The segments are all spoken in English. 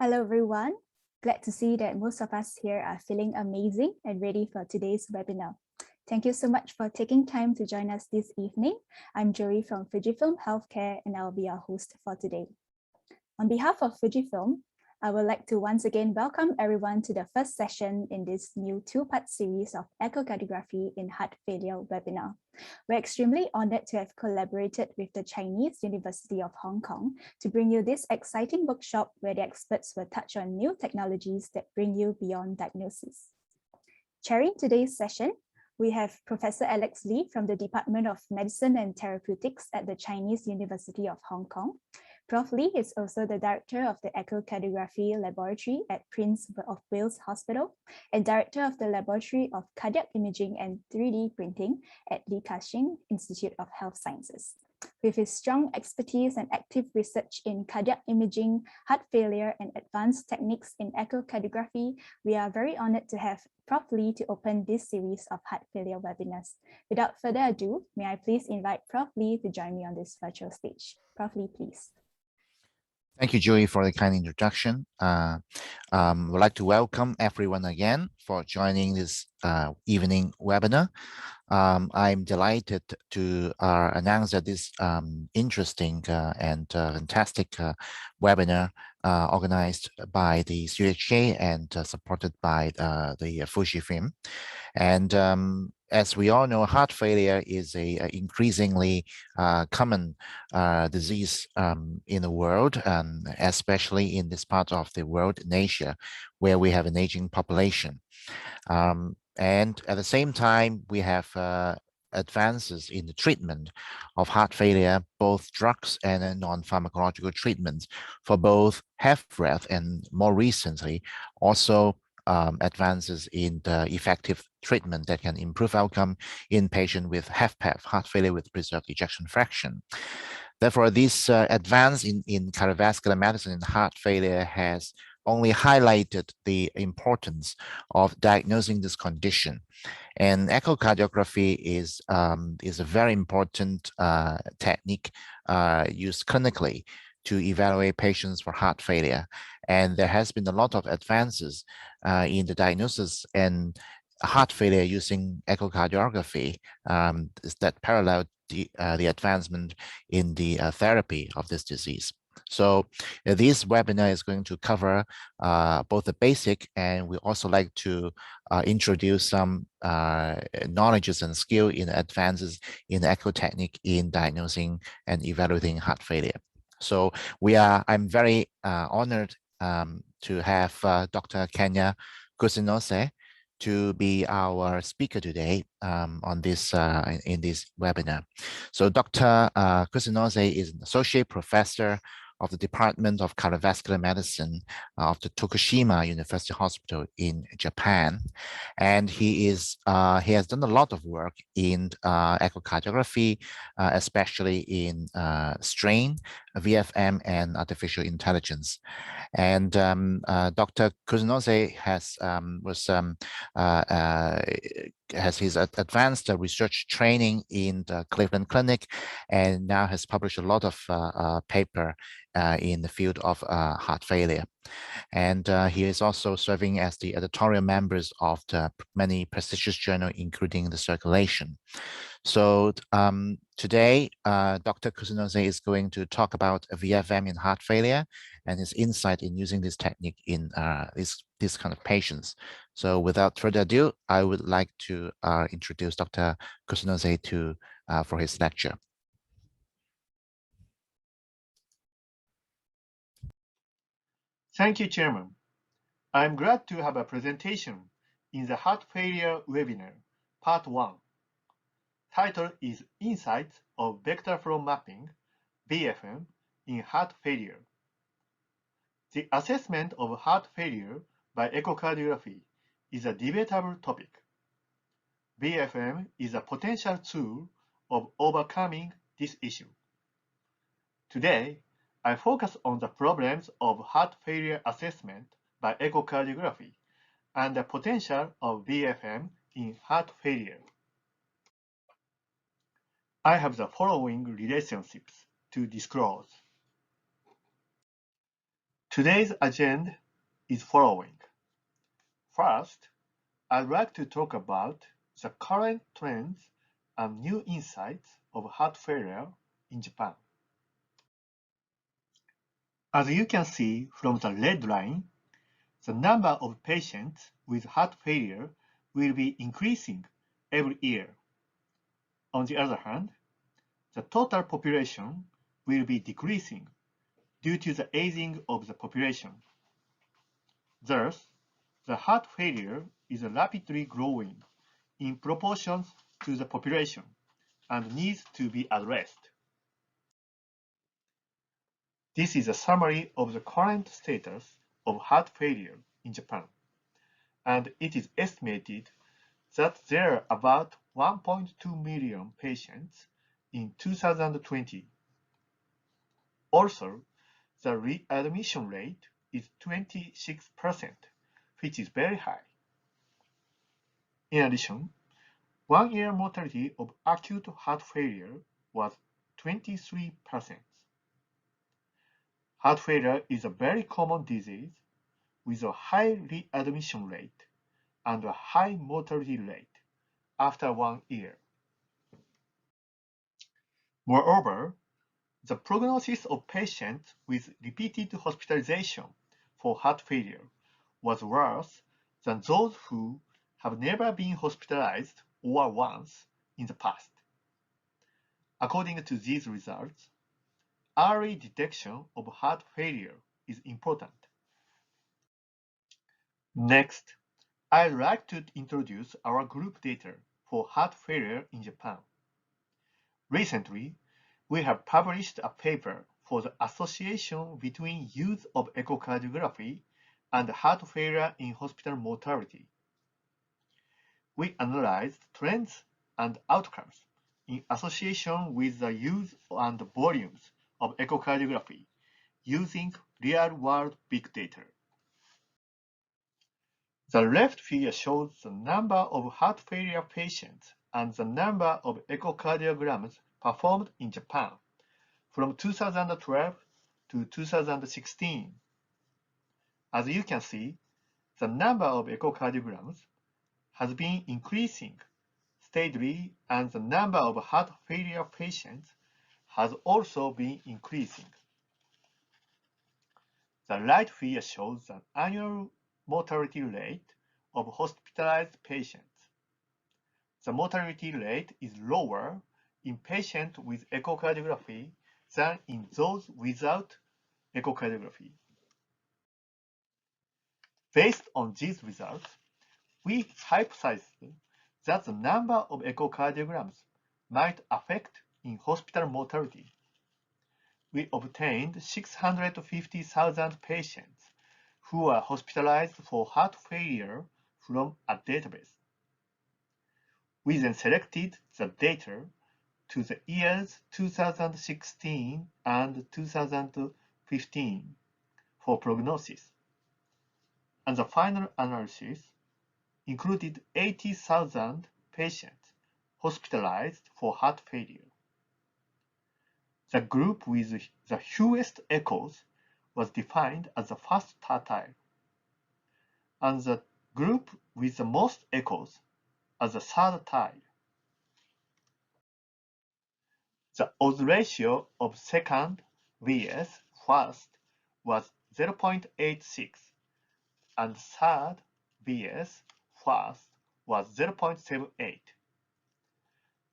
Hello, everyone. Glad to see that most of us here are feeling amazing and ready for today's webinar. Thank you so much for taking time to join us this evening. I'm Joey from FUJIFILM Healthcare, and I'll be your host for today. On behalf of FUJIFILM, I would like to once again welcome everyone to the first session in this new two-part series of echocardiography in heart failure webinar. We're extremely honored to have collaborated with the Chinese University of Hong Kong to bring you this exciting workshop where the experts will touch on new technologies that bring you beyond diagnosis. Chairing today's session, we have Professor Alex Lee from the Department of Medicine and Therapeutics at the Chinese University of Hong Kong. Prof. Lee is also the Director of the Echocardiography Laboratory at Prince of Wales Hospital and Director of the Laboratory of Cardiac Imaging and 3D Printing at Li Ka-shing Institute of Health Sciences. With his strong expertise and active research in cardiac imaging, heart failure, and advanced techniques in echocardiography, we are very honored to have Prof. Lee to open this series of heart failure webinars. Without further ado, may I please invite Prof. Lee to join me on this virtual stage. Prof. Lee, please. Thank you, Joey, for the kind introduction. Would like to welcome everyone again for joining this evening webinar. I'm delighted to announce that this interesting and fantastic webinar organized by the CHA and supported by the Fujifilm. And as we all know, heart failure is a increasingly common disease in the world, especially in this part of the world, in Asia, where we have an aging population. And at the same time, we have advances in the treatment of heart failure, both drugs and non-pharmacological treatments for both HFrEF and more recently, also advances in the effective treatment that can improve outcome in patients with HFpEF, heart failure with preserved ejection fraction. Therefore, this advance in cardiovascular medicine and heart failure has only highlighted the importance of diagnosing this condition. And echocardiography is a very important technique used clinically to evaluate patients for heart failure. And there has been a lot of advances in the diagnosis and heart failure using echocardiography that parallel the advancement in the therapy of this disease. So this webinar is going to cover both the basic, and we also like to introduce some knowledges and skill in advances in echo technique in diagnosing and evaluating heart failure. So I'm very honored to have Dr. Kenya Kusunose to be our speaker today on this in this webinar. So Dr. Kusunose is an associate professor of the Department of Cardiovascular Medicine of the Tokushima University Hospital in Japan. And he has done a lot of work in echocardiography, especially in strain, VFM, and artificial intelligence. And Dr. Kusunose has his advanced research training in the Cleveland Clinic, and now has published a lot of paper in the field of heart failure. And he is also serving as the editorial members of the many prestigious journals, including the Circulation. So today, Dr. Kusunose is going to talk about VFM in heart failure and his insight in using this technique in this kind of patients. So without further ado, I would like to introduce Dr. Kusunose for his lecture. Thank you, Chairman. I'm glad to have a presentation in the Heart Failure webinar, Part 1. Title is Insights of Vector Flow Mapping, VFM, in Heart Failure. The assessment of heart failure by echocardiography is a debatable topic. VFM is a potential tool of overcoming this issue. Today, I focus on the problems of heart failure assessment by echocardiography and the potential of VFM in heart failure. I have the following relationships to disclose. Today's agenda is following. First, I'd like to talk about the current trends and new insights of heart failure in Japan. As you can see from the red line, the number of patients with heart failure will be increasing every year. On the other hand, the total population will be decreasing due to the aging of the population. Thus, the heart failure is rapidly growing in proportion to the population and needs to be addressed. This is a summary of the current status of heart failure in Japan, and it is estimated that there are about 1.2 million patients in 2020. Also, the readmission rate is 26%, which is very high. In addition, one-year mortality of acute heart failure was 23%. Heart failure is a very common disease with a high readmission rate and a high mortality rate after 1 year. Moreover, the prognosis of patients with repeated hospitalization for heart failure was worse than those who have never been hospitalized or once in the past. According to these results, early detection of heart failure is important. Next, I'd like to introduce our group data for heart failure in Japan. Recently, we have published a paper for the association between use of echocardiography and heart failure in hospital mortality. We analyzed trends and outcomes in association with the use and volumes of echocardiography using real-world big data. The left figure shows the number of heart failure patients and the number of echocardiograms performed in Japan from 2012 to 2016. As you can see, the number of echocardiograms has been increasing steadily and the number of heart failure patients has also been increasing. The right figure shows the annual mortality rate of hospitalized patients. The mortality rate is lower in patients with echocardiography than in those without echocardiography. Based on these results, we hypothesized that the number of echocardiograms might affect in hospital mortality. We obtained 650,000 patients who were hospitalized for heart failure from a database. We then selected the data to the years 2016 and 2015 for prognosis, and the final analysis included 80,000 patients hospitalized for heart failure. The group with the fewest echoes was defined as the first tertile, and the group with the most echoes as the third tile. The odds ratio of second vs first was 0.86, and third vs first was 0.78.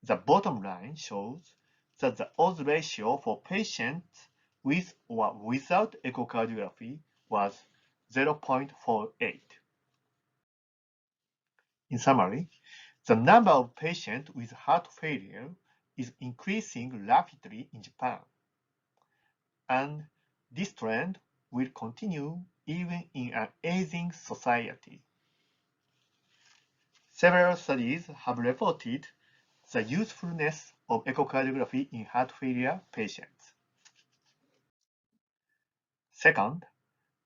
The bottom line shows that the odds ratio for patients with or without echocardiography was 0.48. In summary, the number of patients with heart failure is increasing rapidly in Japan, and this trend will continue even in an aging society. Several studies have reported the usefulness of echocardiography in heart failure patients. Second,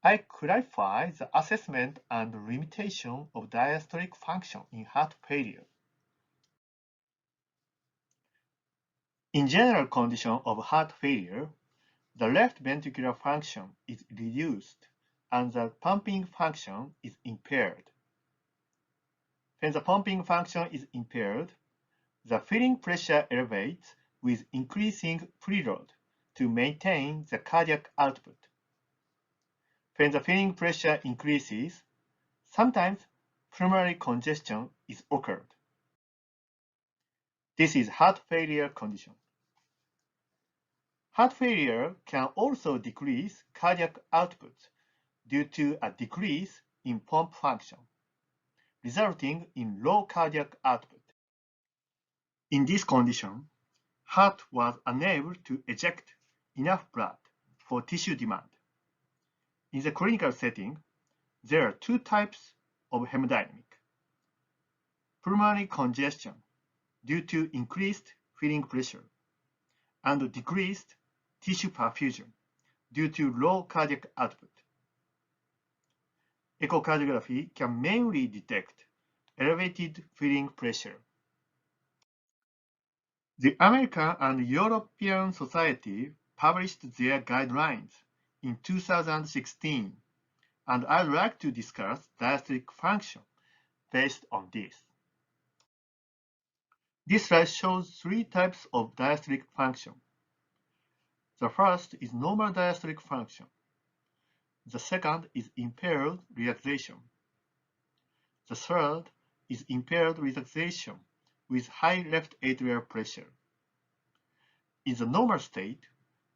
I clarify the assessment and limitation of diastolic function in heart failure. In general condition of heart failure, the left ventricular function is reduced and the pumping function is impaired. When the pumping function is impaired, the filling pressure elevates with increasing preload to maintain the cardiac output. When the filling pressure increases, sometimes pulmonary congestion is occurred. This is heart failure condition. Heart failure can also decrease cardiac output due to a decrease in pump function, resulting in low cardiac output. In this condition, heart was unable to eject enough blood for tissue demand. In the clinical setting, there are two types of hemodynamic. Pulmonary congestion due to increased filling pressure and decreased tissue perfusion due to low cardiac output. Echocardiography can mainly detect elevated filling pressure. The American and European Society published their guidelines in 2016, and I'd like to discuss diastolic function based on this. This slide shows three types of diastolic function. The first is normal diastolic function. The second is impaired relaxation. The third is impaired relaxation with high left atrial pressure. In the normal state,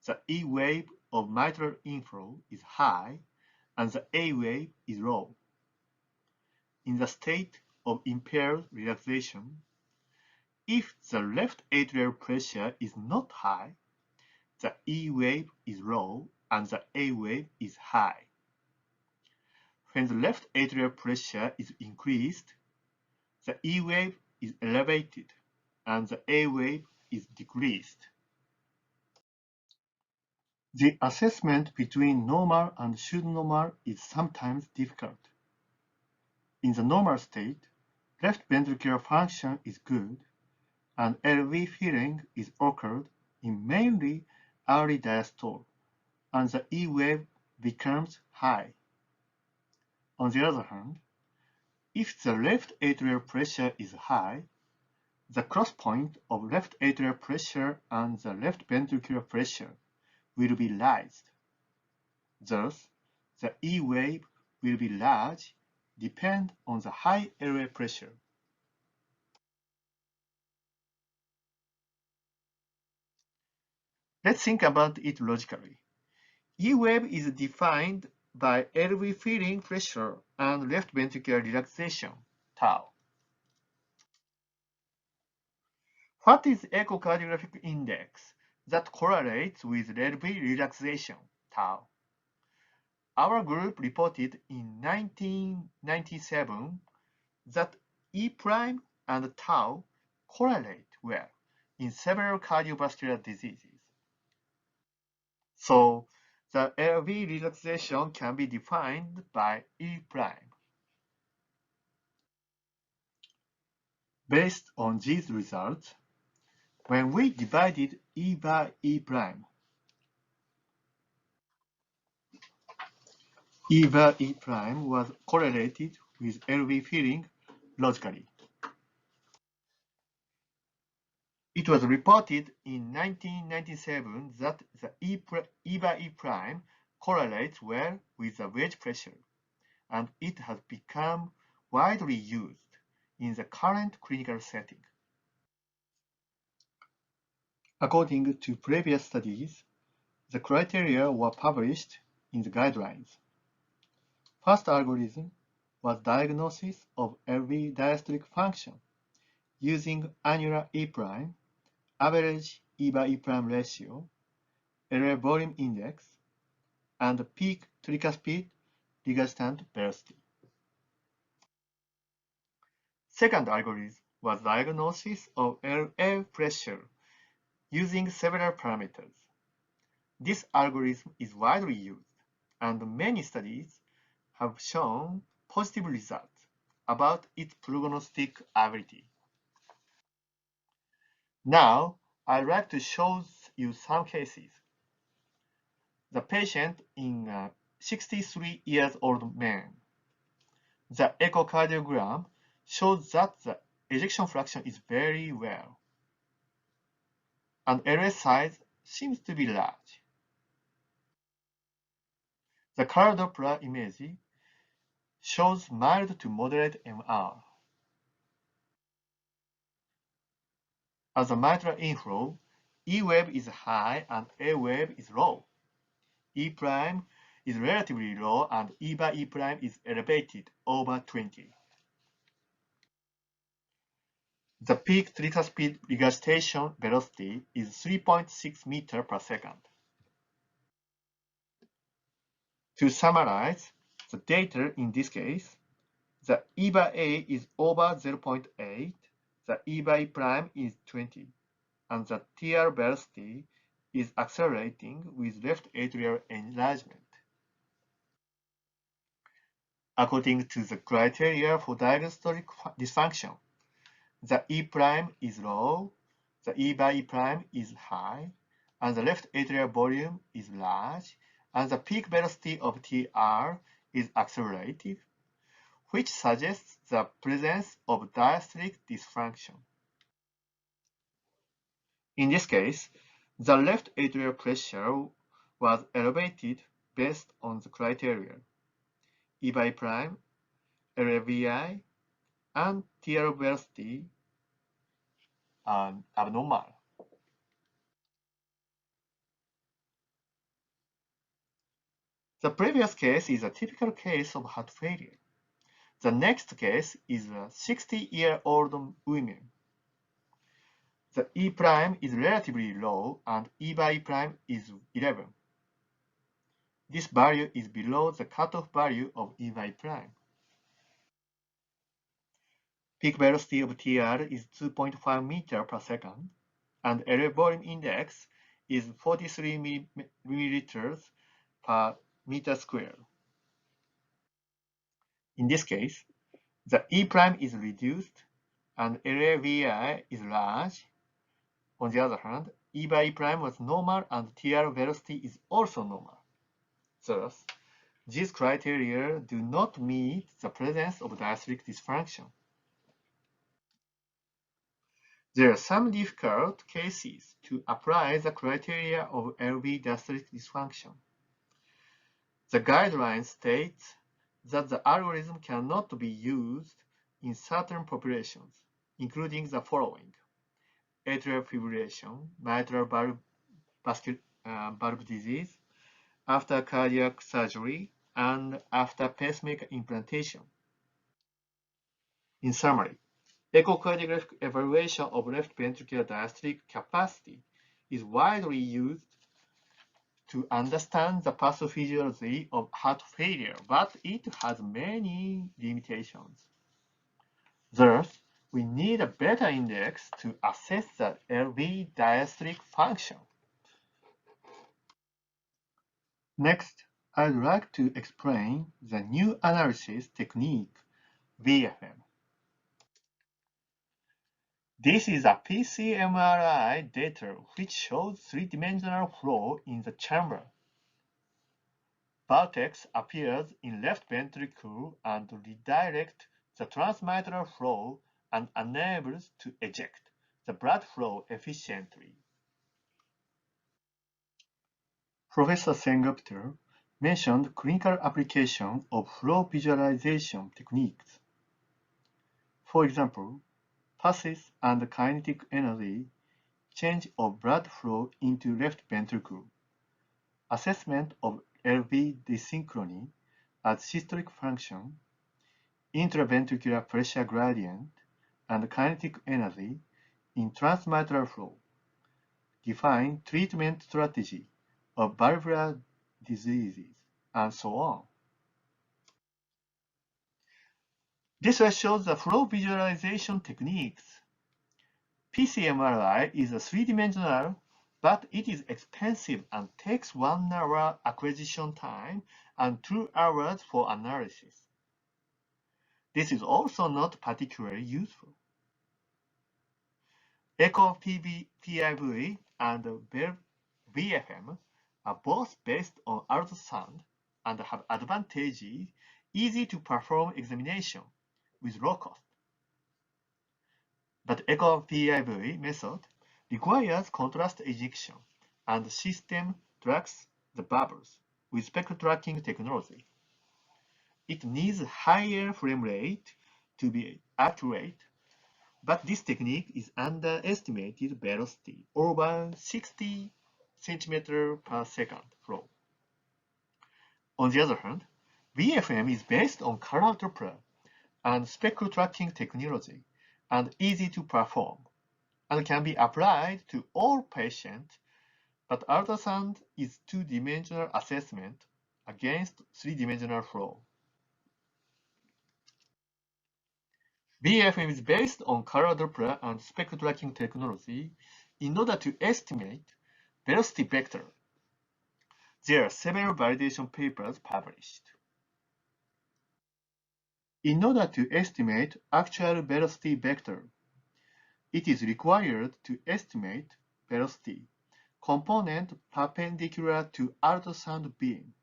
the E wave of mitral inflow is high and the A wave is low. In the state of impaired relaxation, if the left atrial pressure is not high, the E wave is low and the A wave is high. When the left atrial pressure is increased, the E wave is elevated and the A wave is decreased. The assessment between normal and pseudonormal is sometimes difficult. In the normal state, left ventricular function is good and LV filling is occurred in mainly early diastole, and the E wave becomes high. On the other hand, if the left atrial pressure is high, the cross point of left atrial pressure and the left ventricular pressure will be raised. Thus, the E wave will be large, depend on the high airway pressure. Let's think about it logically. E wave is defined by LV filling pressure and left ventricular relaxation, tau. What is echocardiographic index that correlates with LV relaxation, tau? Our group reported in 1997 that E prime and tau correlate well in several cardiovascular diseases. So the LV relaxation can be defined by E prime. Based on these results, when we divided E by E prime, E by E prime was correlated with LV filling logically. It was reported in 1997 that the E by E prime correlates well with the wedge pressure, and it has become widely used in the current clinical setting. According to previous studies, the criteria were published in the guidelines. First algorithm was diagnosis of LV diastolic function using annular E prime, average E by E prime ratio, airway volume index, and peak tricuspid regurgitant velocity. Second algorithm was diagnosis of LV pressure using several parameters. This algorithm is widely used, and many studies have shown positive results about its prognostic ability. Now, I'd like to show you some cases. The patient is a 63-year-old man. The echocardiogram shows that the ejection fraction is very well, and LS size seems to be large. The color Doppler image shows mild to moderate MR. As a mitral inflow, E wave is high and A wave is low. E prime is relatively low and E by E prime is elevated over 20. The peak tricuspid regurgitation velocity is 3.6 meters per second. To summarize the data in this case, the E by A is over 0.8, the E by E prime is 20, and the TR velocity is accelerating with left atrial enlargement. According to the criteria for diastolic dysfunction, the E prime is low, the E by E prime is high, and the left atrial volume is large, and the peak velocity of TR is accelerated, which suggests the presence of diastolic dysfunction. In this case, the left atrial pressure was elevated based on the criteria E by prime, LVI, and TR velocity are abnormal. The previous case is a typical case of heart failure. The next case is a 60-year-old woman. The E prime is relatively low and E by E prime is 11. This value is below the cutoff value of E by prime. Peak velocity of TR is 2.5 meters per second, and LV volume index is 43 milliliters per meter square. In this case, the E prime is reduced and LVI is large. On the other hand, E by E prime was normal and TR velocity is also normal. Thus, these criteria do not meet the presence of diastolic dysfunction. There are some difficult cases to apply the criteria of LV diastolic dysfunction. The guideline states that the algorithm cannot be used in certain populations, including the following: atrial fibrillation, mitral valve disease, after cardiac surgery, and after pacemaker implantation. In summary, echocardiographic evaluation of left ventricular diastolic capacity is widely used to understand the pathophysiology of heart failure, but it has many limitations. Thus, we need a better index to assess the LV diastolic function. Next, I'd like to explain the new analysis technique, VFM. This is a PCMRI data which shows three-dimensional flow in the chamber. Vortex appears in left ventricle and redirects the transmitral flow and enables to eject the blood flow efficiently. Professor Sengupta mentioned clinical application of flow visualization techniques. For example, pulses and kinetic energy change of blood flow into left ventricle, assessment of LV desynchrony as systolic function, intraventricular pressure gradient, and kinetic energy in transmitral flow, define treatment strategy of valvular diseases, and so on. This shows the flow visualization techniques. PCMRI is a three-dimensional, but it is expensive and takes 1 hour acquisition time and 2 hours for analysis. This is also not particularly useful. Echo PIV and VFM are both based on ultrasound and have advantages, easy to perform examination with low cost. But echo-PIV method requires contrast injection, and the system tracks the bubbles with spectral tracking technology. It needs higher frame rate to be accurate, but this technique is underestimated velocity over 60 centimeters per second flow. On the other hand, VFM is based on color Doppler and spectral tracking technology and easy to perform, and can be applied to all patients, but ultrasound is two-dimensional assessment against three-dimensional flow. VFM is based on color Doppler and spectral tracking technology in order to estimate velocity vector. There are several validation papers published. In order to estimate actual velocity vector, it is required to estimate velocity component perpendicular to ultrasound beam.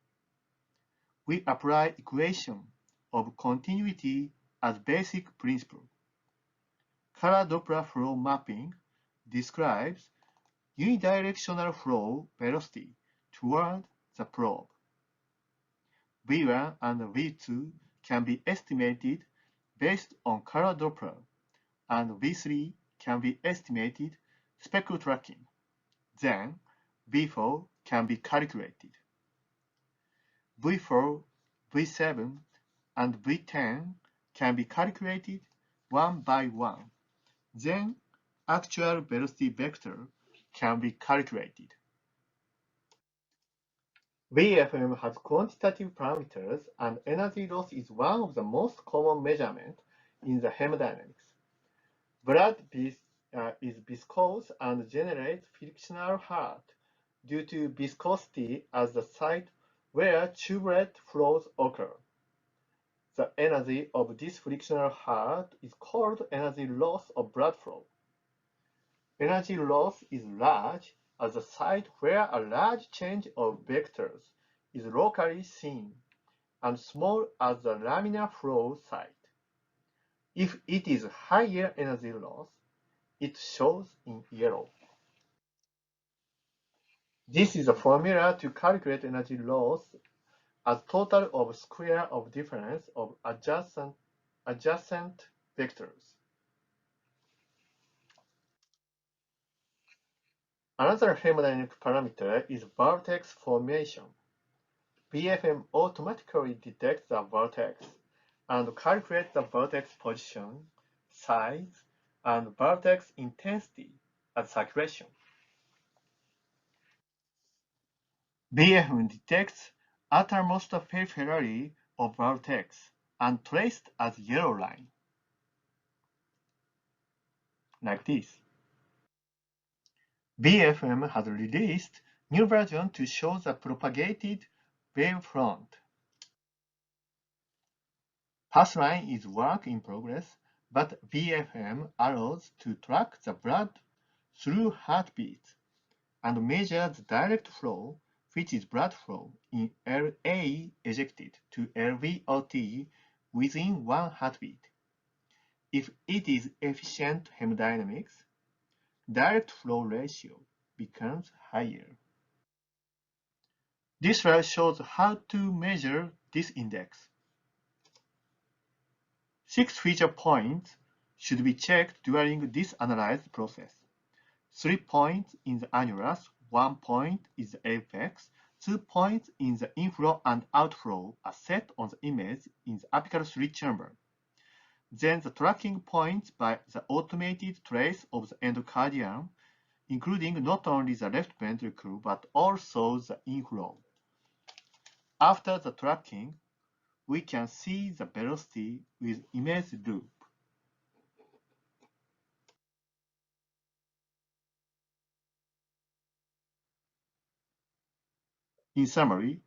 We apply equation of continuity as basic principle. Color Doppler flow mapping describes unidirectional flow velocity toward the probe. V1 and V2 can be estimated based on color Doppler, and V3 can be estimated spectral tracking. Then V4 can be calculated. V4, V7, and V10 can be calculated one by one. Then actual velocity vector can be calculated. VFM has quantitative parameters, and energy loss is one of the most common measurements in the hemodynamics. Blood is viscous and generates frictional heart due to viscosity as the site where tubulet flows occur. The energy of this frictional heart is called energy loss of blood flow. Energy loss is large as the site where a large change of vectors is locally seen, and small as the laminar flow site. If it is higher energy loss, it shows in yellow. This is a formula to calculate energy loss as total of square of difference of adjacent vectors. Another hemodynamic parameter is vortex formation. VFM automatically detects the vortex and calculates the vortex position, size, and vortex intensity at saturation. VFM detects outermost periphery of vortex and traced as yellow line, like this. VFM has released new version to show the propagated wavefront. Pathline is work in progress, but VFM allows to track the blood through heartbeats and measure the direct flow, which is blood flow in LA ejected to LVOT within one heartbeat. If it is efficient hemodynamics, direct flow ratio becomes higher. This slide shows how to measure this index. 6 feature points should be checked during this analyzed process. 3 points in the annulus, 1 point is the apex, 2 points in the inflow and outflow are set on the image in the apical slit chamber. Then the tracking points by the automated trace of the endocardium, including not only the left ventricle but also the inflow. After the tracking, we can see the velocity with image loop. In summary,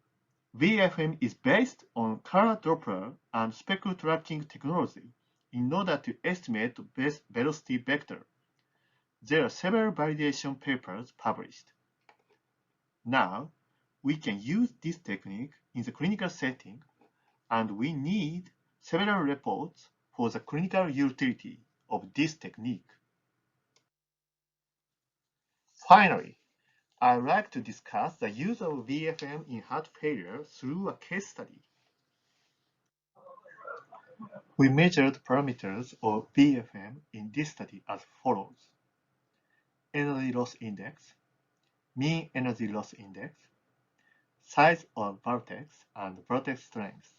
VFM is based on color Doppler and spectral tracking technology in order to estimate best velocity vector. There are several validation papers published. Now, we can use this technique in the clinical setting, and we need several reports for the clinical utility of this technique. Finally, I'd like to discuss the use of VFM in heart failure through a case study. We measured parameters of VFM in this study as follows: energy loss index, mean energy loss index, size of vortex and vortex strength,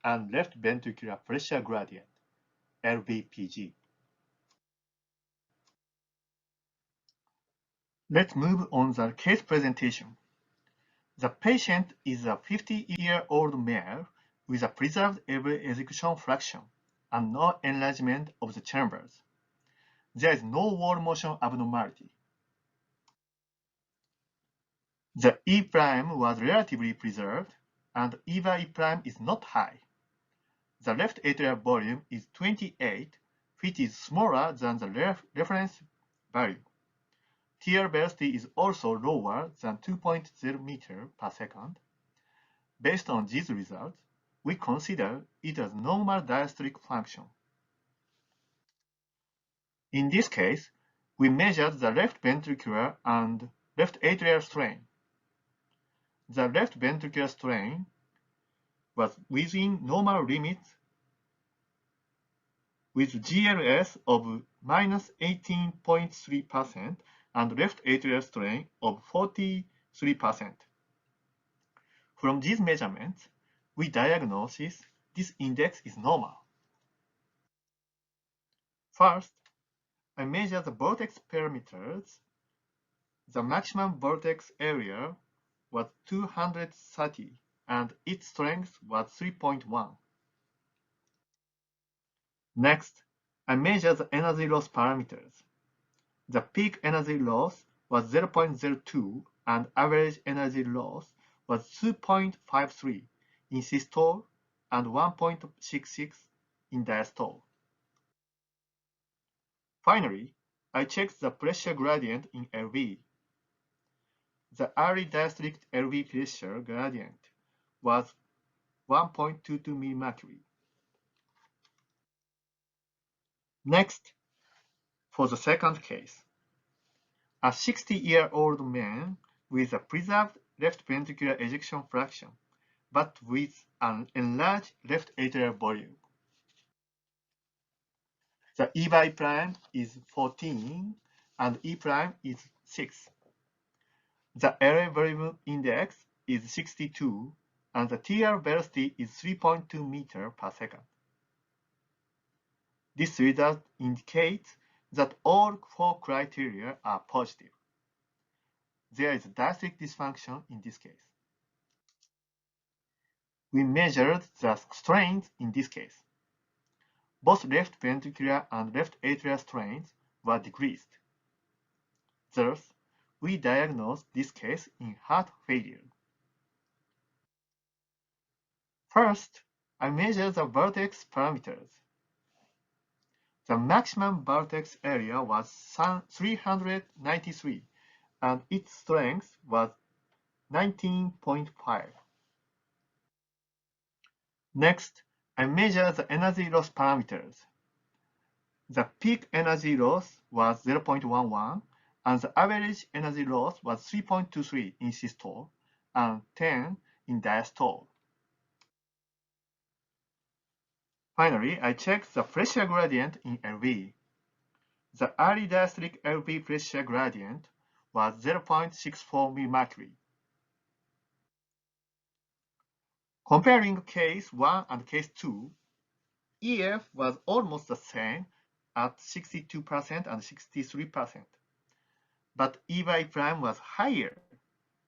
and left ventricular pressure gradient, LVPG. Let's move on the case presentation. The patient is a 50-year-old male with a preserved LV ejection fraction and no enlargement of the chambers. There is no wall motion abnormality. The E prime was relatively preserved, and EVA E prime is not high. The left atrial volume is 28, which is smaller than the reference value. TR velocity is also lower than 2.0 meter per second. Based on these results, we consider it as normal diastolic function. In this case, we measured the left ventricular and left atrial strain. The left ventricular strain was within normal limits with GLS of minus 18.3% and left atrial strain of 43%. From these measurements, we diagnose this index is normal. First, I measure the vortex parameters. The maximum vortex area was 230 and its strength was 3.1. Next, I measure the energy loss parameters. The peak energy loss was 0.02 and average energy loss was 2.53 in systole and 1.66 in diastole. Finally, I checked the pressure gradient in LV. The early diastolic LV pressure gradient was 1.22 mmHg. Next, for the second case, a 60-year-old man with a preserved left ventricular ejection fraction, but with an enlarged left atrial volume. The E by prime is 14 and E prime is 6. The LA volume index is 62 and the TR velocity is 3.2 meters per second. This result indicates that all four criteria are positive. There is diastolic dysfunction in this case. We measured the strains in this case. Both left ventricular and left atrial strains were decreased. Thus, we diagnosed this case in heart failure. First, I measured the vortex parameters. The maximum vortex area was 393 and its strength was 19.5. Next, I measured the energy loss parameters. The peak energy loss was 0.11 and the average energy loss was 3.23 in systole and 10 in diastole. Finally, I checked the pressure gradient in LV. The early diastolic LV pressure gradient was 0.64 mmHg. Comparing case 1 and case 2, EF was almost the same at 62% and 63%. But E by prime was higher,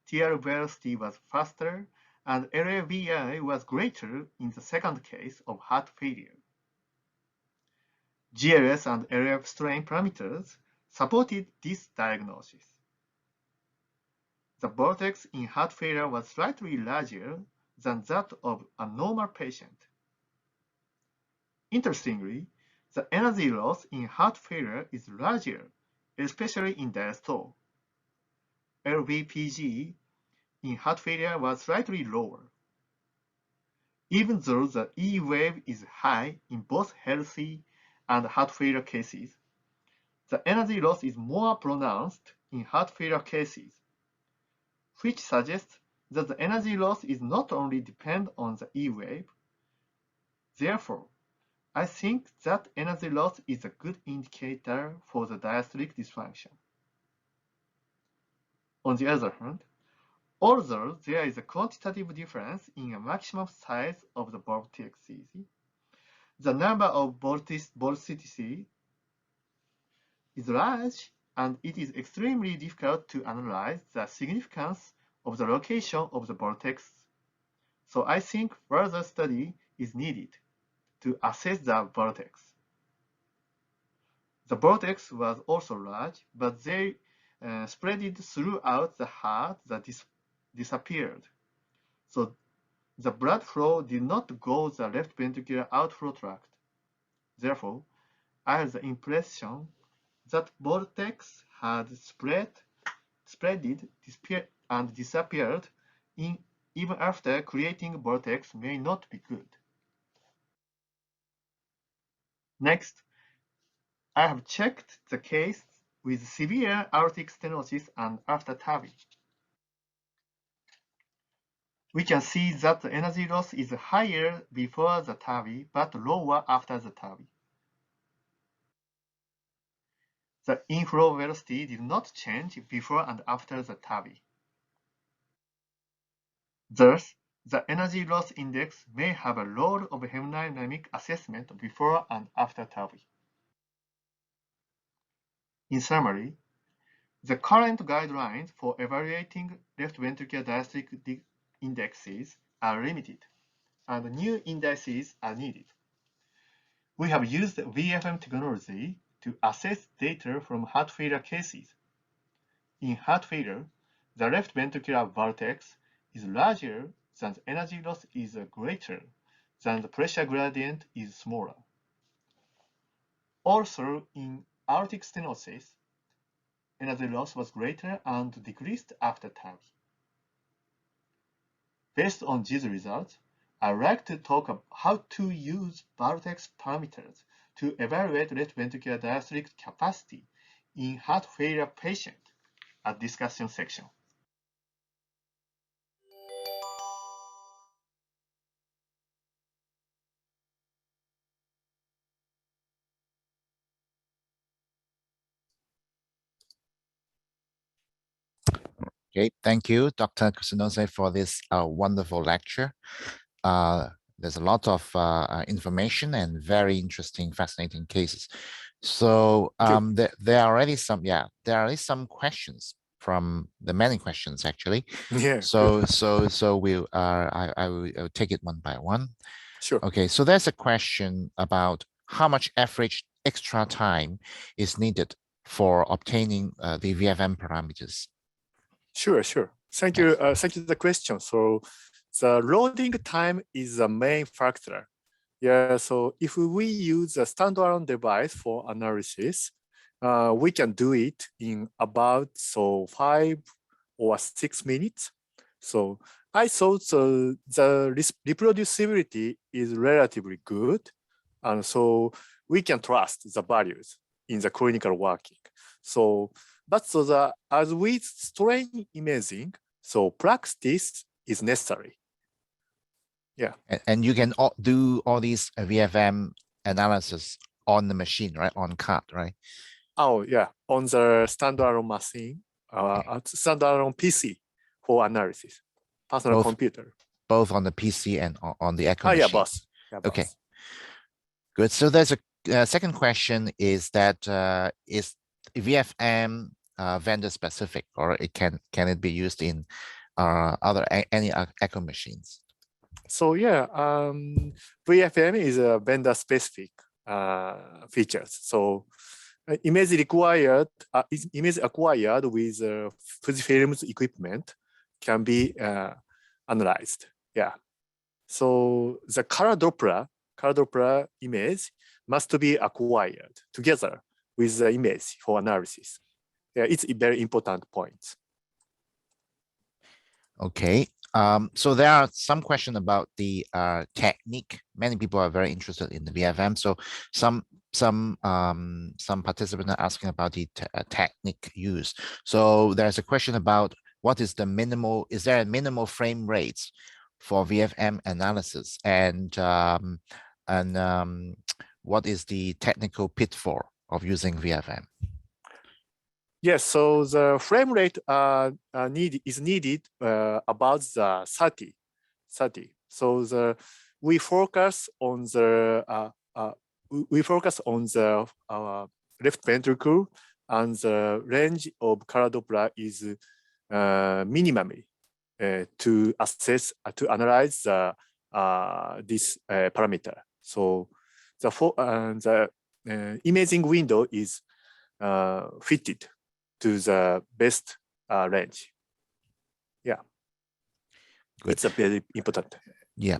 TR velocity was faster, and LAVI was greater in the second case of heart failure. GLS and LF strain parameters supported this diagnosis. The vortex in heart failure was slightly larger than that of a normal patient. Interestingly, the energy loss in heart failure is larger, especially in diastole. LVPG in heart failure was slightly lower. Even though the E wave is high in both healthy and heart failure cases, the energy loss is more pronounced in heart failure cases, which suggests that the energy loss is not only depend on the E wave. Therefore, I think that energy loss is a good indicator for the diastolic dysfunction. On the other hand, although there is a quantitative difference in a maximum size of the vortices, the number of vortices is large, and it is extremely difficult to analyze the significance of the location of the vortex. So I think further study is needed to assess the vortex. The vortex was also large, but they spread throughout the heart that disappeared. So the blood flow did not go the left ventricular outflow tract. Therefore, I had the impression that vortex had spreaded, and disappeared even after creating vortex may not be good. Next, I have checked the case with severe aortic stenosis and after TAVI. We can see that the energy loss is higher before the TAVI but lower after the TAVI. The inflow velocity did not change before and after the TAVI. Thus, the energy loss index may have a role of hemodynamic assessment before and after TAVI. In summary, the current guidelines for evaluating left ventricular diastolic indexes are limited, and new indices are needed. We have used VFM technology to assess data from heart failure cases. In heart failure, the left ventricular vortex is larger than the energy loss is greater than the pressure gradient is smaller. Also, in aortic stenosis, energy loss was greater and decreased after TAVI. Based on these results, I'd like to talk about how to use vortex parameters to evaluate left ventricular diastolic capacity in heart failure patients at discussion section. Okay, thank you, Dr. Kusunose, for this wonderful lecture. There's a lot of information and very interesting, fascinating cases. So there are already some questions from the many questions actually. Yeah. So we'll I will take it one by one. Sure. Okay, so there's a question about how much average extra time is needed for obtaining the VFM parameters. Sure. Thank you. Thank you for the question. So the loading time is the main factor. Yeah, so if we use a standalone device for analysis, we can do it in about 5 or 6 minutes. So I thought the reproducibility is relatively good. And so we can trust the values in the clinical working. So, but as with strain imaging, so practice is necessary. Yeah. And you can do all these VFM analysis on the machine, right? On card, right? Oh, yeah. On the standalone machine, standalone PC for analysis, personal computer. Both on the PC and on the echo machine. Yeah, both. Okay. Good. So there's a second question is that is VFM vendor specific, or it can it be used in any echo machines? So yeah, VFM is a vendor specific features. So image acquired with Fujifilm's equipment can be analyzed. Yeah. So the color Doppler image must be acquired together with the image for analysis. Yeah, it's a very important point. Okay. So there are some question about the technique. Many people are very interested in the VFM. So some participants are asking about the technique used. So there's a question about what is the minimal, is there a minimal frame rates for VFM analysis, and what is the technical pitfall of using VFM? Yes, so the frame rate is needed about the 30. So we focus on the left ventricle, and the range of color Doppler is minimally to assess to analyze this parameter. So the imaging window is fitted to the best range. Yeah, Good. It's a very important. Yeah.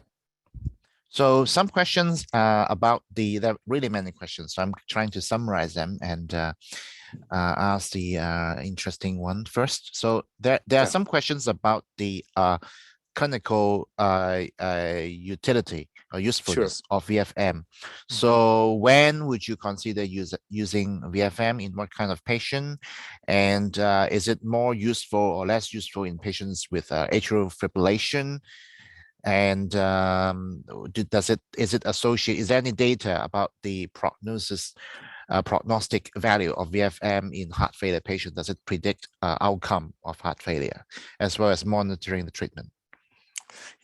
So some questions about there are really many questions. So I'm trying to summarize them and ask the interesting one first. So there are some questions about the clinical utility or usefulness of VFM. So when would you consider using VFM, in what kind of patient? And is it more useful or less useful in patients with atrial fibrillation? And is it associated, is there any data about the prognostic value of VFM in heart failure patients? Does it predict outcome of heart failure, as well as monitoring the treatment?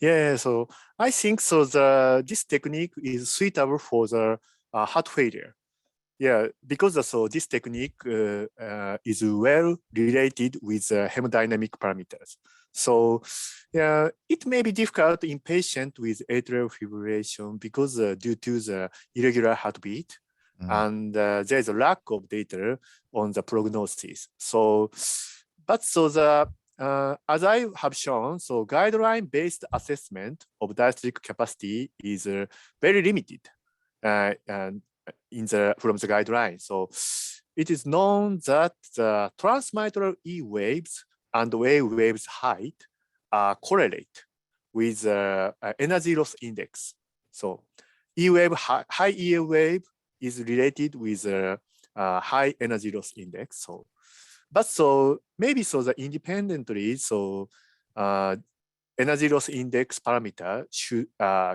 Yeah, so I think so. This technique is suitable for the heart failure. Yeah, because this technique is well related with hemodynamic parameters. So yeah, it may be difficult in patients with atrial fibrillation because due to the irregular heartbeat, and there is a lack of data on the prognosis. So, as I have shown, so guideline-based assessment of diastolic capacity is very limited and from the guideline. So it is known that the transmitral E waves and wave waves height correlate with energy loss index. So E wave, high E wave is related with high energy loss index. So maybe the independently, energy loss index parameter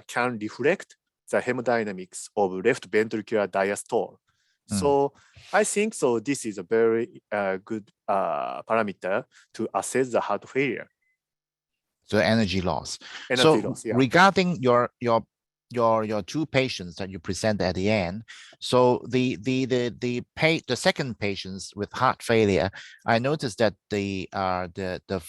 can reflect the hemodynamics of left ventricular diastole. So I think this is a very good parameter to assess the heart failure. So energy loss. Loss, yeah. Regarding your two patients that you present at the end, so the second patients with heart failure, I noticed that the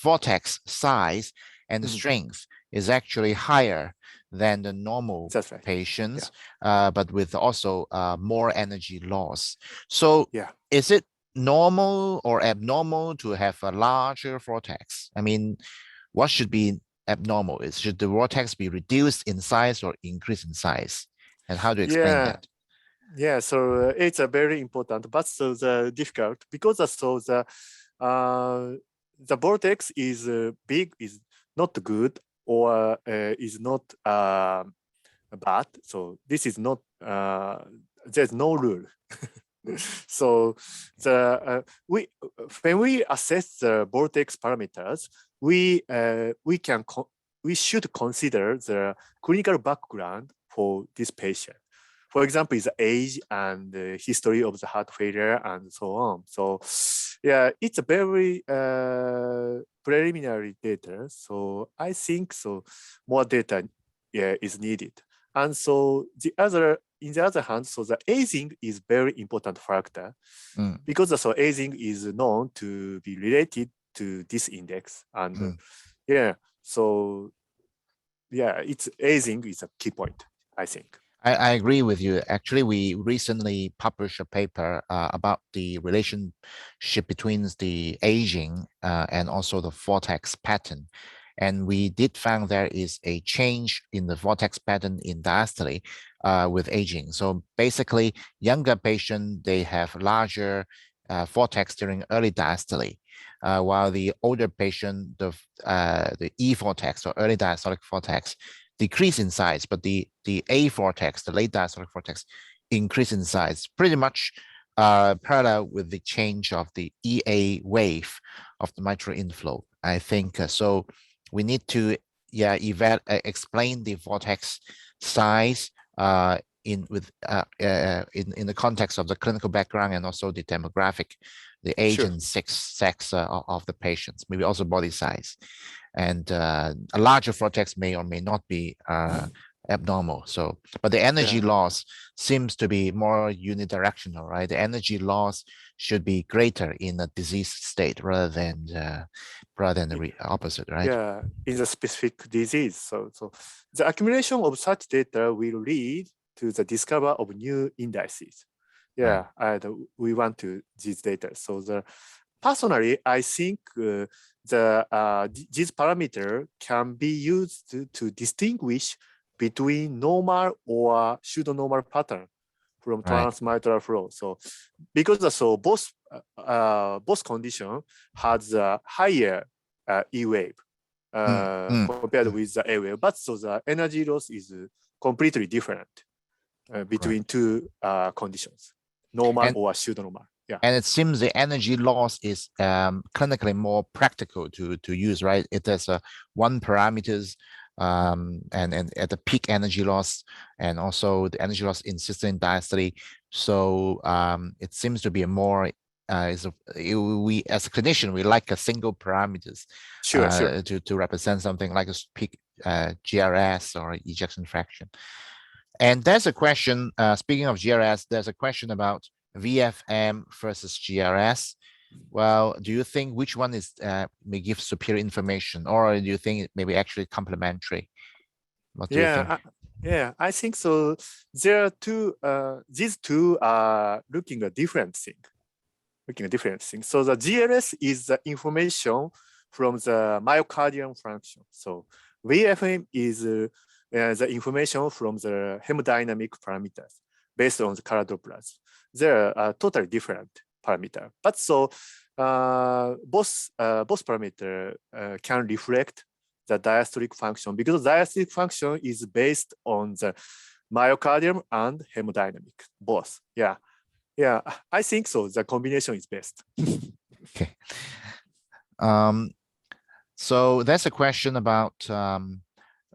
vortex size and the strength is actually higher than the normal patients, but with also more energy loss. So is it normal or abnormal to have a larger vortex? I mean, what should be abnormal? Should the vortex be reduced in size or increase in size? And how to explain that? Yeah, so it's a very important, but the difficult because the vortex is big, is not good, or is not bad. So this is not, there's no rule. So when we assess the vortex parameters, we should consider the clinical background for this patient. For example, is the age and the history of the heart failure and so on. So yeah, it's a very preliminary data. So I think more data is needed. And so in the other hand, so the aging is very important factor because aging is known to be related to this index. And it's aging is a key point, I think. I agree with you. Actually, we recently published a paper about the relationship between the aging and also the vortex pattern. And we did find there is a change in the vortex pattern in diastole with aging. So basically, younger patients, they have larger vortex during early diastole. while the older patient, the E vortex or early diastolic vortex decrease in size, but the A vortex, the late diastolic vortex, increase in size, pretty much parallel with the change of the EA wave of the mitral inflow. I think so. We need to explain the vortex size in the context of the clinical background and also the demographic, the age and sex of the patients, maybe also body size. And a larger vortex may or may not be abnormal. So, but the energy loss seems to be more unidirectional, right? The energy loss should be greater in a disease state rather than the opposite, right? Yeah, in the specific disease. So the accumulation of such data will lead to the discovery of new indices. Yeah, and we want to these data. So personally, I think these parameter can be used to distinguish between normal or pseudo-normal pattern from transmitral flow. So because both condition has a higher E wave compared with the A wave, but so the energy loss is completely different between two conditions, normal or pseudo-normal. Yeah. And it seems the energy loss is clinically more practical to use, right? It has one parameters and at the peak energy loss, and also the energy loss in systolic diastole. So it seems to be a more we as a clinician, we like a single parameters to represent something like a peak GRS or ejection fraction. And there's a question, speaking of GRS, there's a question about VFM versus GRS. Well, do you think which one is may give superior information, or do you think it may be actually complementary? What do you think? I think so. There are two. These two are looking at different thing. So the GRS is the information from the myocardial function. So VFM is the information from the hemodynamic parameters based on the color Dopplers. They're totally different parameter, but so both parameter can reflect the diastolic function, because diastolic function is based on the myocardium and hemodynamic both. Yeah, I think so. The combination is best. Okay. So that's a question about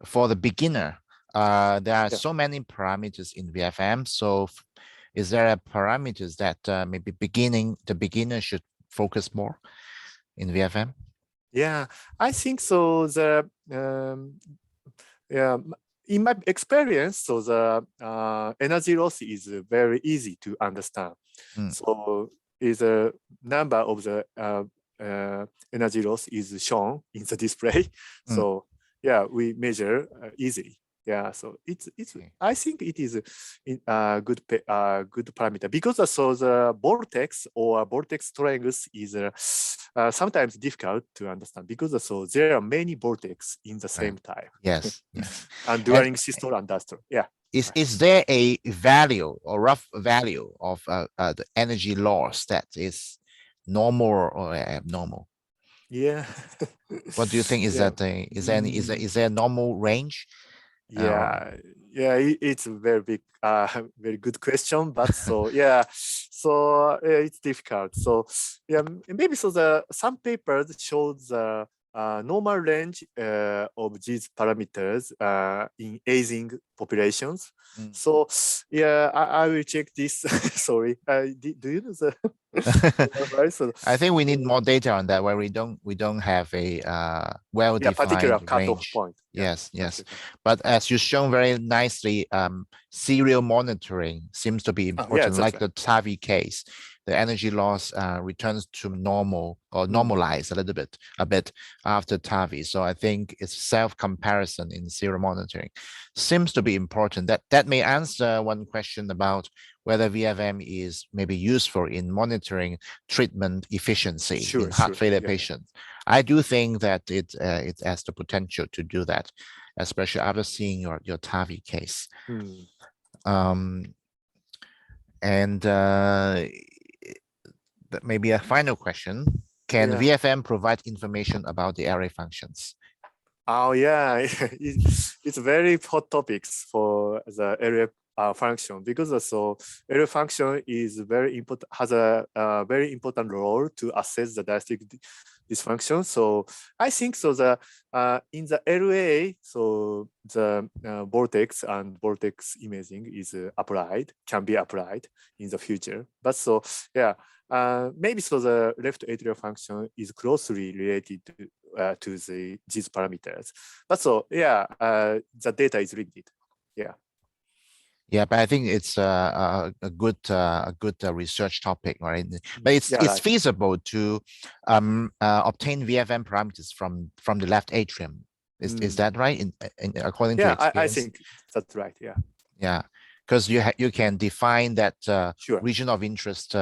for the beginner. There are so many parameters in VFM. So is there a parameters that maybe the beginner should focus more in VFM? Yeah, I think so. In my experience, so the energy loss is very easy to understand. So is a number of the energy loss is shown in the display. So yeah, we measure easily. Yeah, so it's I think it is a good parameter, because so the vortex or vortex strength is sometimes difficult to understand, because so there are many vortex in the same time. Yes. And during systole and diastole. Yeah. Is there a value or rough value of the energy loss that is normal or abnormal? Yeah. What do you think? Is that is there a normal range? It's a very big, very good question. But so it's difficult. So maybe so some papers show the normal range of these parameters in aging populations. So I will check this. Sorry, do you know the? I think we need more data on that, where we don't have a well-defined particular range. cutoff point. Yes. But as you've shown very nicely, serial monitoring seems to be important, like the TAVI case. The energy loss returns to normal or normalize a bit after TAVI. So I think it's self-comparison in serial monitoring seems to be important. That may answer one question about whether VFM is maybe useful in monitoring treatment efficiency in heart failure patients. I do think that it has the potential to do that, especially after seeing your TAVI case. And maybe a final question. Can Yeah. VFM provide information about the array functions? Oh yeah, it's very hot topics for the area function, because so area function is very important, has a very important role to assess the diastolic dysfunction. So I think so the in the LA, so the vortex and vortex imaging is can be applied in the future. But so yeah, maybe so the left atrial function is closely related to these parameters. But so yeah, the data is limited. Yeah. Yeah, but I think it's a good research topic, right? But it's Yeah, right. feasible to obtain VFM parameters from the left atrium. Is that right? In according to Yeah, I experience? think that's right. Yeah. Yeah, because you can define that Sure. region of interest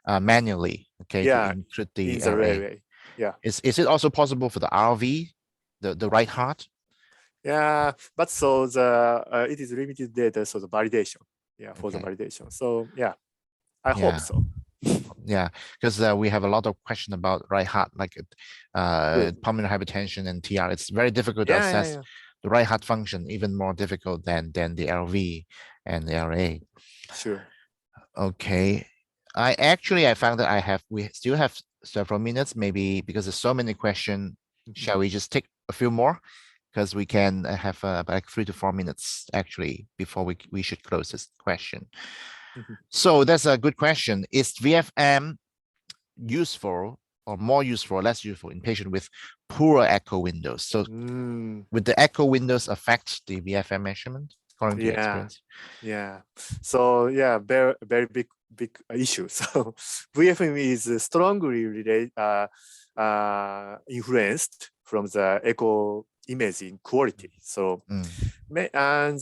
manually. Okay, Yeah, to include in the the RA. railway. Yeah. Is it also possible for the RV, the right heart? Yeah, but so the it is limited data, so the validation. Yeah, for the Okay. validation. So yeah, I Yeah. hope so. Yeah, because we have a lot of question about right heart, like Sure. pulmonary hypertension and TR. It's very difficult to Yeah, assess yeah. the right heart function, even more difficult than the LV and the RA. Sure. Okay, I found that we still have several minutes, maybe because there's so many questions. Shall we just take a few more? Because we can have like 3 to 4 minutes actually before we should close this question. So that's a good question. Is VFM useful or more useful or less useful in patients with poor echo windows? So would the echo windows affect the VFM measurement according to your experience? Yeah. So yeah, very big issue. So VFM is strongly related, influenced from the echo imaging quality. So and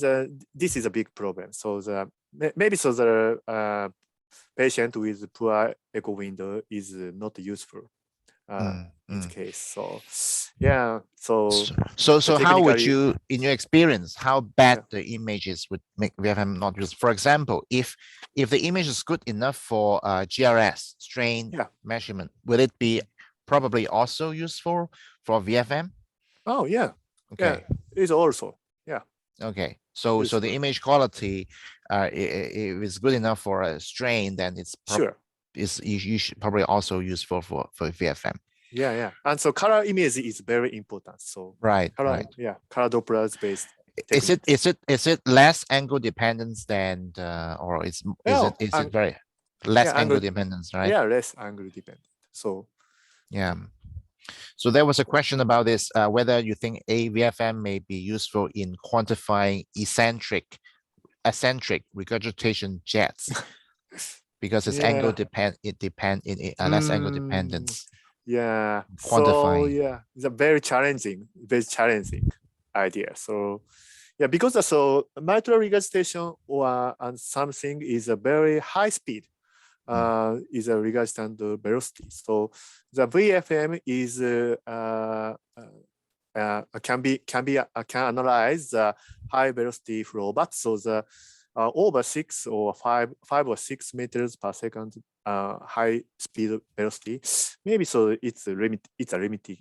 this is a big problem. So the maybe so the patient with poor echo window is not useful in this case. So yeah, so how would you, in your experience, how bad the images would make VFM not useful? For example, if the image is good enough for GRS strain measurement, will it be probably also useful for VFM? Oh yeah. Okay. Yeah, it's also Okay, so the image quality, if it's good enough for a strain, then it's you should probably also useful for VFM. Yeah, and so color image is very important. So right. color Dopplers based. Is it less angle dependence than or is it very less angle dependence, right? Yeah, less angle dependent. So yeah. So there was a question about this, whether you think AVFM may be useful in quantifying eccentric regurgitation jets, because it's angle less angle dependence. Yeah. Quantifying. So yeah, it's a very challenging idea. So yeah, because so mitral regurgitation or and something is a very high speed. Is a regurgitant velocity. So the VFM is can analyze the high velocity flow, but so the over 6 or 5 or 6 meters per second high speed velocity, maybe so it's limited.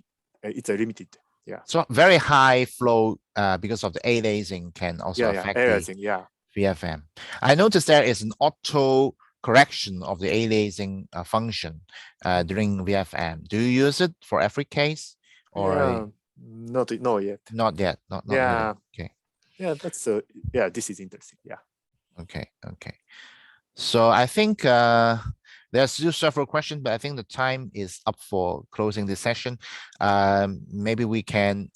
Yeah. So very high flow because of the aliasing can also affect the VFM. I noticed there is an auto correction of the aliasing function during VFM. Do you use it for every case, or not yet? Not yet. Not really. Okay. Yeah, that's this is interesting. Yeah. Okay. So I think there's still several questions, but I think the time is up for closing this session. Maybe we can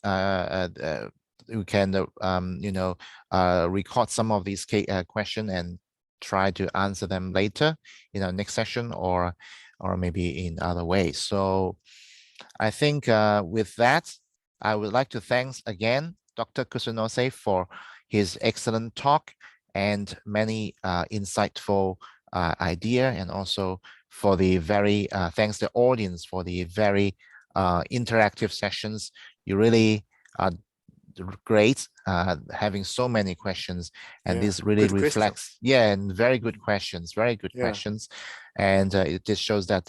record some of these questions and try to answer them later in our next session, or maybe in other ways. So I think with that, I would like to thank again Dr. Kusunose for his excellent talk and many insightful idea, and also for the very thanks the audience for the very interactive sessions. You really are great, having so many questions, and this really reflects and very good questions, questions. And it just shows that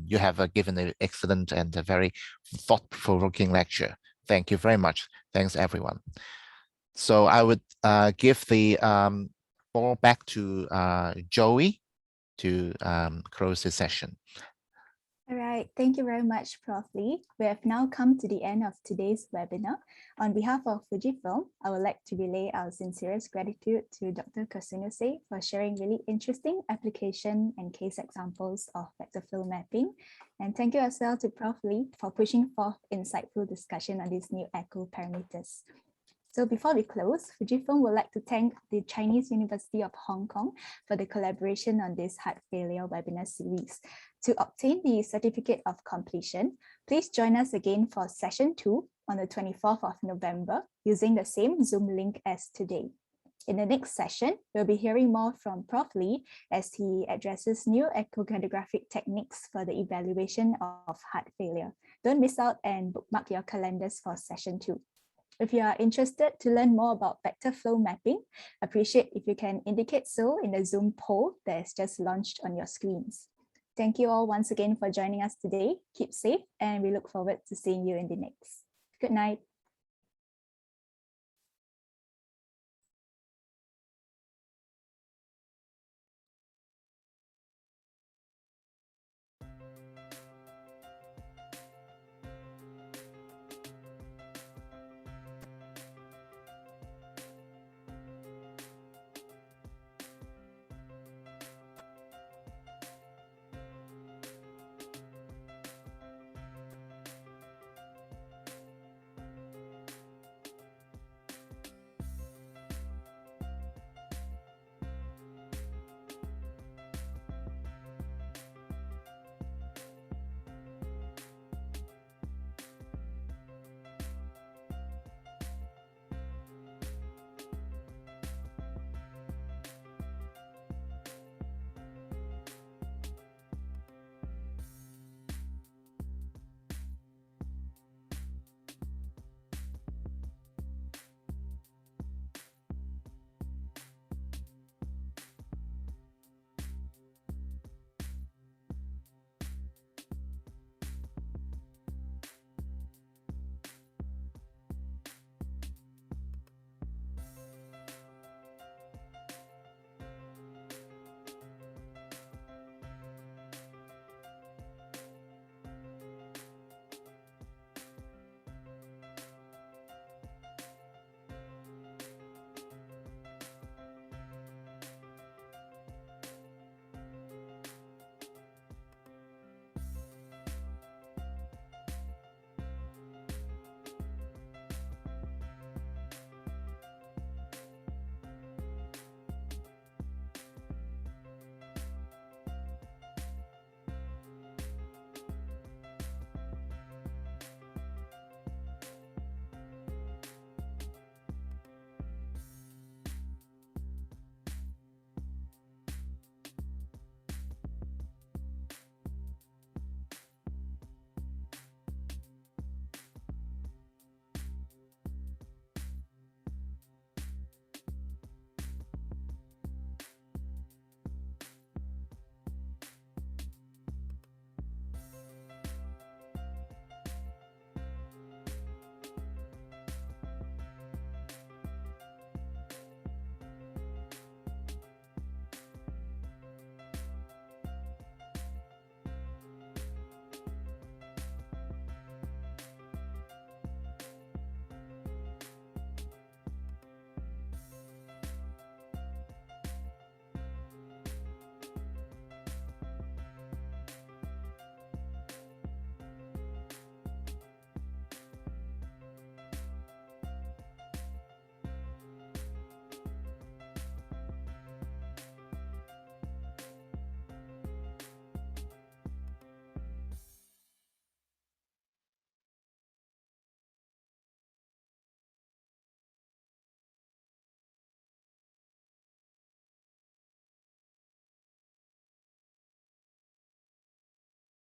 you have given an excellent and a very thought-provoking lecture. Thank you very much. Thanks, everyone. So I would give the floor back to Joey to close the session. All right, thank you very much, Prof. Lee. We have now come to the end of today's webinar. On behalf of Fujifilm, I would like to relay our sincerest gratitude to Dr. Kusunose for sharing really interesting application and case examples of vector flow mapping. And thank you as well to Prof. Lee for pushing forth insightful discussion on these new echo parameters. So before we close, Fujifilm would like to thank the Chinese University of Hong Kong for the collaboration on this heart failure webinar series. To obtain the certificate of completion, please join us again for session 2 on the 24th of November using the same Zoom link as today. In the next session, we'll be hearing more from Prof. Lee as he addresses new echocardiographic techniques for the evaluation of heart failure. Don't miss out and bookmark your calendars for session 2. If you are interested to learn more about vector flow mapping, appreciate if you can indicate so in the Zoom poll that is just launched on your screens. Thank you all once again for joining us today. Keep safe, and we look forward to seeing you in the next. Good night.